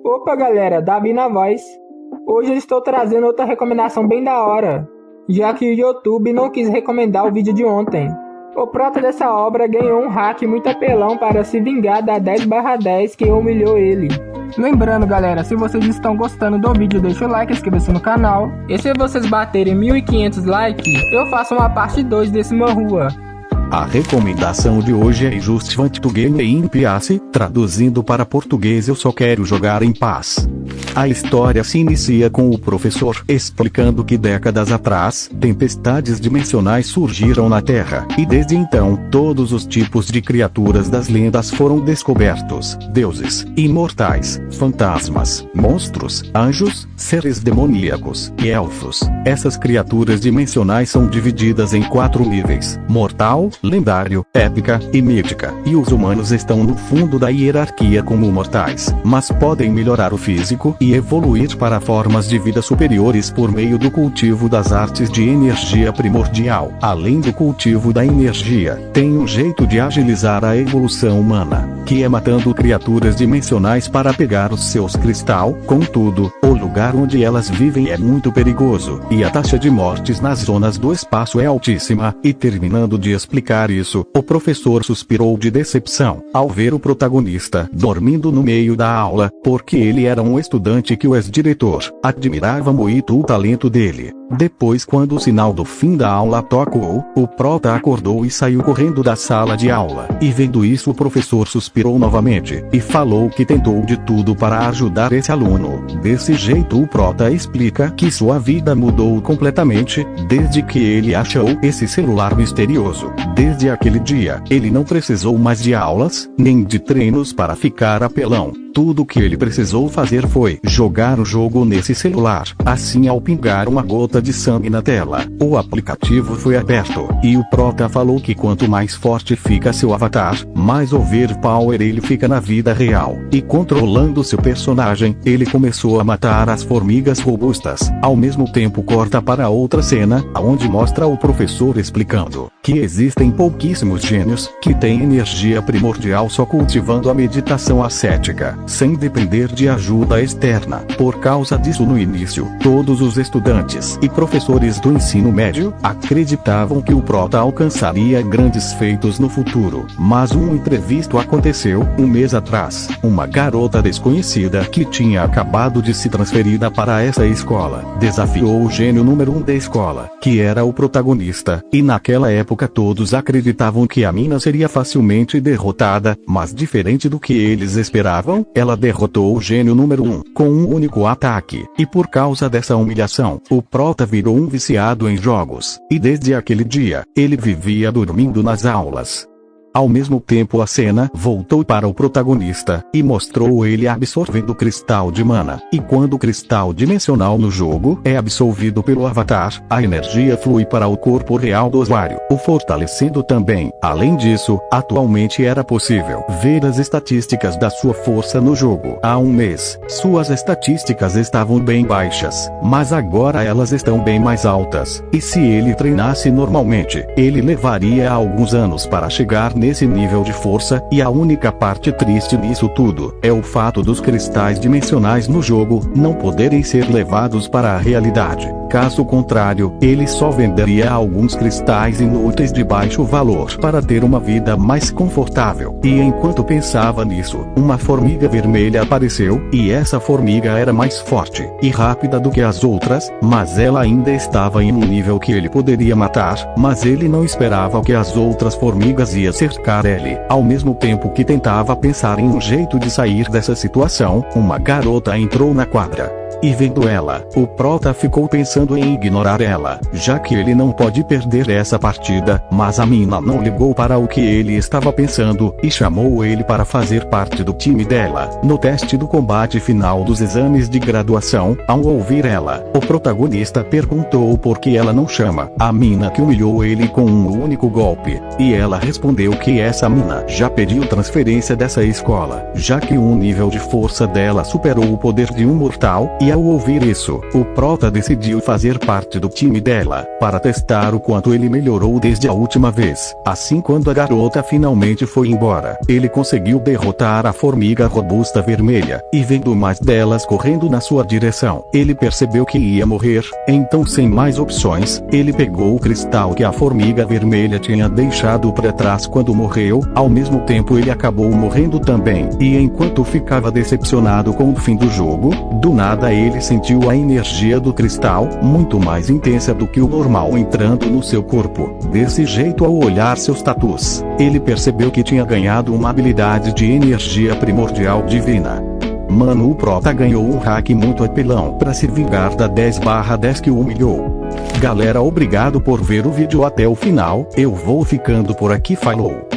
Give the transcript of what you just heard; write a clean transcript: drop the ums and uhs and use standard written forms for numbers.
Opa galera, Davi na voz. Hoje eu estou trazendo outra recomendação bem da hora, já que o YouTube não quis recomendar o vídeo de ontem. O prota dessa obra ganhou um hack muito apelão para se vingar da 10/10 que humilhou ele. Lembrando galera, se vocês estão gostando do vídeo, deixa o like, inscreva-se no canal. E se vocês baterem 1.500 likes, eu faço uma parte 2 desse Manhua. A recomendação de hoje é Just Want to Game in Peace, traduzindo para português eu só quero jogar em paz. A história se inicia com o professor explicando que décadas atrás, tempestades dimensionais surgiram na Terra, e desde então, todos os tipos de criaturas das lendas foram descobertos: deuses, imortais, fantasmas, monstros, anjos, seres demoníacos e elfos. Essas criaturas dimensionais são divididas em 4 níveis: mortal, lendário, épica e mítica, e os humanos estão no fundo da hierarquia como mortais, mas podem melhorar o físico e evoluir para formas de vida superiores por meio do cultivo das artes de energia primordial. Além do cultivo da energia, tem um jeito de agilizar a evolução humana, que é matando criaturas dimensionais para pegar os seus cristal. Contudo, o lugar onde elas vivem é muito perigoso, e a taxa de mortes nas zonas do espaço é altíssima. E terminando de explicar isso, o professor suspirou de decepção ao ver o protagonista dormindo no meio da aula, porque ele era um estudante que o ex-diretor admirava muito o talento dele. Depois, quando o sinal do fim da aula tocou, o prota acordou e saiu correndo da sala de aula. E vendo isso, o professor suspirou novamente e falou que tentou de tudo para ajudar esse aluno. Desse jeito, o prota explica que sua vida mudou completamente desde que ele achou esse celular misterioso. Desde aquele dia, ele não precisou mais de aulas, nem de treinos para ficar apelão. Tudo que ele precisou fazer foi jogar o jogo nesse celular. Assim, ao pingar uma gota de sangue na tela, o aplicativo foi aberto, e o prota falou que quanto mais forte fica seu avatar, mais overpower ele fica na vida real. E controlando seu personagem, ele começou a matar as formigas robustas. Ao mesmo tempo, corta para outra cena, onde mostra o professor explicando que existem pouquíssimos gênios que têm energia primordial só cultivando a meditação ascética, sem depender de ajuda externa. Por causa disso, no início, todos os estudantes e professores do ensino médio acreditavam que o prota alcançaria grandes feitos no futuro. Mas um imprevisto aconteceu. Um mês atrás, uma garota desconhecida que tinha acabado de se transferir para essa escola desafiou o gênio número 1 da escola, que era o protagonista, e naquela época todos acreditavam que a mina seria facilmente derrotada, mas diferente do que eles esperavam, ela derrotou o gênio número 1 com um único ataque. E por causa dessa humilhação, o prota virou um viciado em jogos, e desde aquele dia, ele vivia dormindo nas aulas. Ao mesmo tempo, a cena voltou para o protagonista, e mostrou ele absorvendo o cristal de mana. E quando o cristal dimensional no jogo é absorvido pelo avatar, a energia flui para o corpo real do usuário, o fortalecendo também. Além disso, atualmente era possível ver as estatísticas da sua força no jogo. Há um mês, suas estatísticas estavam bem baixas, mas agora elas estão bem mais altas. E se ele treinasse normalmente, ele levaria alguns anos para chegar nesse nível de força. E a única parte triste nisso tudo é o fato dos cristais dimensionais no jogo não poderem ser levados para a realidade. Caso contrário, ele só venderia alguns cristais inúteis de baixo valor para ter uma vida mais confortável. E enquanto pensava nisso, uma formiga vermelha apareceu, e essa formiga era mais forte e rápida do que as outras, mas ela ainda estava em um nível que ele poderia matar. Mas ele não esperava que as outras formigas iam cercar ele. Ao mesmo tempo que tentava pensar em um jeito de sair dessa situação, uma garota entrou na quadra. E vendo ela, o prota ficou pensando em ignorar ela, já que ele não pode perder essa partida. Mas a mina não ligou para o que ele estava pensando, e chamou ele para fazer parte do time dela, no teste do combate final dos exames de graduação. Ao ouvir ela, o protagonista perguntou por que ela não chama a mina que humilhou ele com um único golpe, e ela respondeu que essa mina já pediu transferência dessa escola, já que o nível de força dela superou o poder de um mortal. E ao ouvir isso, o Prota decidiu fazer parte do time dela, para testar o quanto ele melhorou desde a última vez. Assim, quando a garota finalmente foi embora, ele conseguiu derrotar a formiga robusta vermelha, e vendo mais delas correndo na sua direção, ele percebeu que ia morrer. Então, sem mais opções, ele pegou o cristal que a formiga vermelha tinha deixado para trás quando morreu. Ao mesmo tempo, ele acabou morrendo também, e enquanto ficava decepcionado com o fim do jogo, do nada ele sentiu a energia do cristal, muito mais intensa do que o normal, entrando no seu corpo. Desse jeito, ao olhar seus tatus, ele percebeu que tinha ganhado uma habilidade de energia primordial divina. Mano, o Prota ganhou um hack muito apelão para se vingar da 10/10 que o humilhou. Galera, obrigado por ver o vídeo até o final. Eu vou ficando por aqui, falou!